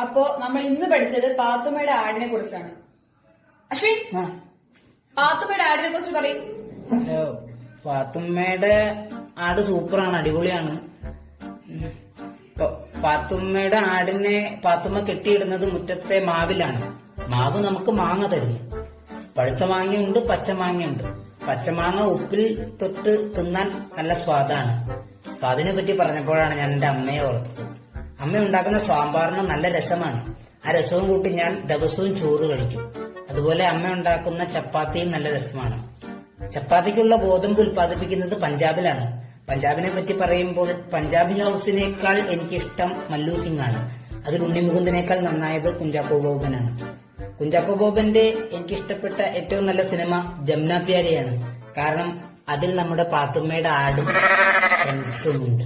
അപ്പോ നമ്മൾ ഇന്ന് പഠിച്ചത് പാത്തുമ്മയുടെ ആടിനെ കുറിച്ചാണ്. അശ്വിൻ, പാത്തുമ്മയുടെ ആടിനെ കുറിച്ച് പറയും. പാത്തുമ്മയുടെ ആട് സൂപ്പറാണ്, അടിപൊളിയാണ്. പാത്തുമ്മയുടെ ആടിനെ പാത്തുമ്മ കെട്ടിയിടുന്നത് മുറ്റത്തെ മാവിലാണ്. മാവ് നമുക്ക് മാങ്ങ തരുന്നു. പഴുത്ത മാങ്ങയുണ്ട്, പച്ചമാങ്ങയുണ്ട്. പച്ചമാങ്ങ ഉപ്പിൽ തൊട്ട് തിന്നാൻ നല്ല സ്വാദാണ്. സ്വാദിനെ പറ്റി പറഞ്ഞപ്പോഴാണ് ഞാൻ എന്റെ അമ്മയെ ഓർത്തത്. അമ്മ ഉണ്ടാക്കുന്ന സാമ്പാറിന് നല്ല രസമാണ്. ആ രസവും കൂട്ടി ഞാൻ ദിവസവും ചോറ് കഴിക്കും. അതുപോലെ അമ്മ ഉണ്ടാക്കുന്ന ചപ്പാത്തിയും നല്ല രസമാണ്. ചപ്പാത്തിക്കുള്ള ഗോതമ്പ് ഉൽപ്പാദിപ്പിക്കുന്നത് പഞ്ചാബിലാണ്. പഞ്ചാബിനെ പറ്റി പറയുമ്പോൾ പഞ്ചാബി ഹൗസിനേക്കാൾ എനിക്കിഷ്ടം മല്ലു സിംഗ് ആണ്. അതിൽ ഉണ്ണിമുകുന്ദനേക്കാൾ നന്നായത് കുഞ്ചാക്കോ ബോബനാണ്. കുഞ്ചാക്കോ ബോബന്റെ എനിക്കിഷ്ടപ്പെട്ട ഏറ്റവും നല്ല സിനിമ ജമുന പ്യാരിയാണ്. കാരണം അതിൽ നമ്മുടെ പാത്തുമ്മയുടെ ആടും ഫ്രണ്ട്സും ഉണ്ട്.